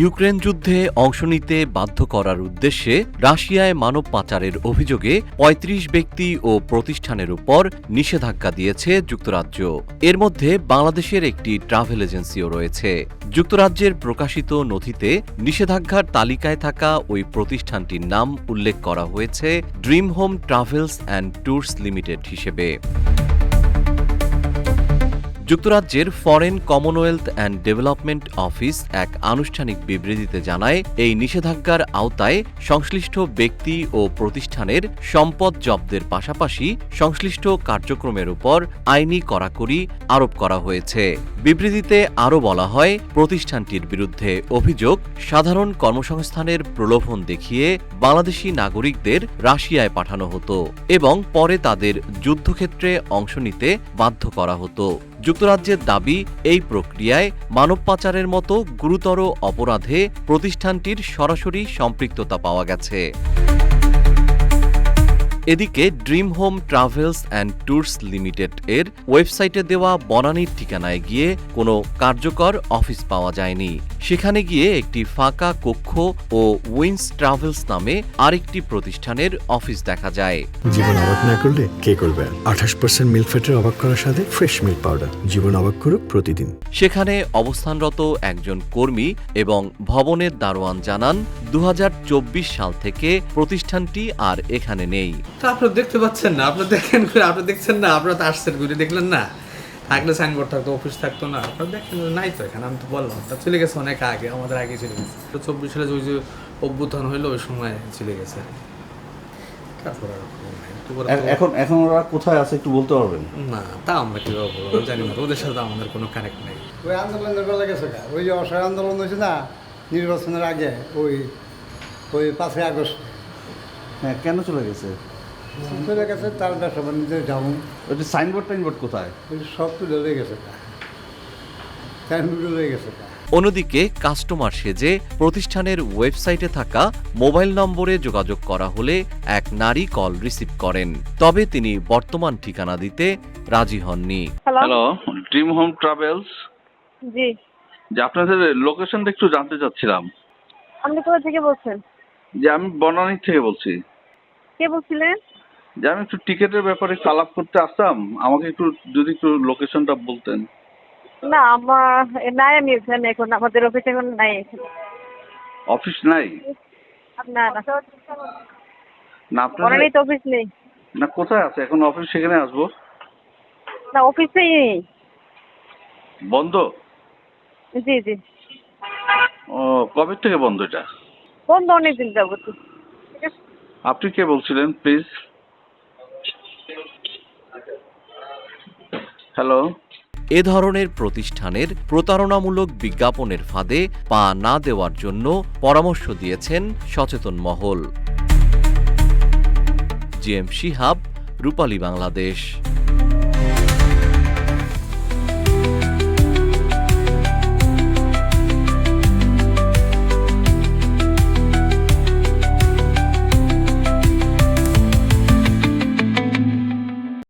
Ukraine যুদ্ধে অংশ নিতে বাধ্য করার উদ্দেশ্যে রাশিয়ায় মানব পাচারের অভিযোগে ৩৫ ব্যক্তি ও প্রতিষ্ঠানের উপর নিষেধাজ্ঞা দিয়েছে যুক্তরাজ্য। এর মধ্যে বাংলাদেশের একটি ট্রাভেল এজেন্সিও রয়েছে। যুক্তরাজ্যের প্রকাশিত নথিতে নিষেধাজ্ঞার তালিকায় থাকা ওই প্রতিষ্ঠানটির নাম উল্লেখ করা হয়েছে dream home travels and tours limited হিসেবে। যুক্তরাজ্যের foreign Commonwealth and development office এক আনুষ্ঠানিক বিবৃতিতে জানায়, এই নিষেধাজ্ঞার আওতায় সংশ্লিষ্ট ব্যক্তি ও প্রতিষ্ঠানের সম্পদ জব্দের পাশাপাশি সংশ্লিষ্ট কার্যক্রমের উপর আইনি কড়াকড়ি আরোপ করা হয়েছে। বিবৃতিতে আরও বলা হয়, প্রতিষ্ঠানটির বিরুদ্ধে অভিযোগ সাধারণ কর্মসংস্থানের প্রলোভন দেখিয়ে বাংলাদেশি নাগরিকদের রাশিয়ায় পাঠানো হতো এবং পরে তাদের যুদ্ধক্ষেত্রে অংশ নিতে বাধ্য করা হতো। যুক্তরাজ্যের দাবি, এই প্রক্রিয়ায় মানব পাচারের মতো গুরুতর অপরাধে প্রতিষ্ঠানটির সরাসরি সম্পৃক্ততা পাওয়া গেছে। এদিকে dream home travels and tours limited এর ওয়েবসাইটে দেওয়া বনানীর ঠিকানায় গিয়ে কোনো কার্যকর অফিস পাওয়া যায়নি। সেখানে গিয়ে একটি ফাঁকা কক্ষ ও উইন্স ট্রাভেলস নামে আরেকটি প্রতিষ্ঠানের অফিস দেখা যায়। জীবন অবাক না করলে কে করবে? 28% মিল্ক ফ্যাটের অবাক করার সাথে ফ্রেশ মিল্ক পাউডার। জীবন অবাক করুক প্রতিদিন। সেখানে অবস্থানরত একজন কর্মী এবং ভবনের দারোয়ান জানান, 2024 সাল থেকে প্রতিষ্ঠানটি আর এখানে নেই। আপনারা দেখতে পাচ্ছেন না, আপনারা দেখেন, আপনারা দেখছেন না, আপনারা তো আসছেন ঘুরে দেখলেন না, থাকলে সাইনবোর্ড থাকতো, অফিস থাকতো না, আপনারা দেখেন নাই তো এখানে। আমি তো বললাম তা চলে গেছে অনেক আগে, আমাদের আগে চলে গেছে। 24 সালে ওই যে অভ্যুত্থান হইলো ওই সময় চলে গেছে। এখন ওরা কোথায় আছে একটু বলতে পারবেন? না তা আমরা কিভাবে বলবো জানি না, ওদের সাথে আমাদের কোনো কানেক্ট নেই। ওই আন্দোলনের বেলা গেছে, ওই যে অসহায় আন্দোলন হয়েছে না নির্বাচনের আগে, ওই 5ই আগস্ট। হ্যাঁ, কেন চলে গেছে? চলে গেছে তার ব্যবসা বাণিজ্য যাবো। ওই সাইনবোর্ড কোথায়? ওই সব তুলে হয়ে গেছে, সাইনবোর্ড হয়ে গেছে। অন্যদিকে কাস্টমার সেজে প্রতিষ্ঠানের ওয়েবসাইটে থাকা মোবাইল নম্বরে যোগাযোগ করা হলে এক নারী কল রিসিভ করেন, তবে তিনি বর্তমান ঠিকানা দিতে রাজি হননি। Hello, dream home travels. জি, যে আপনাদের লোকেশনটা একটু জানতে চাচ্ছিলাম। আপনি কোথা থেকে বলছেন? যে আমি বনানী থেকে বলছি। কে বলছিলেন? যে আমি একটু টিকেটের ব্যাপারে একটু আলাপ করতে আসতাম, আমাকে একটু যদি একটু লোকেশনটা বলতেন। না, আমার নাই, আমি এখানে এখন আমাদের অফিস এখন নাই এখানে। অফিস নাই? না না, না আপনার বনানী তো অফিস নেই। না, কোথায় আছে এখন অফিস? সেখানে আসবো। না, অফিসেই নেই। বন্ধ? জি জি। ও, কবে থেকে বন্ধ এটা? বন্ধ অনেকদিন যাবত। আপনি কে বলছিলেন প্লিজ? হ্যালো। এ ধরনের প্রতিষ্ঠানের প্রতারণামূলক বিজ্ঞাপনের ফাঁদে পা না দেওয়ার জন্য পরামর্শ দিয়েছেন সচেতন মহল। জিএম শিহাব, রূপালী বাংলাদেশ।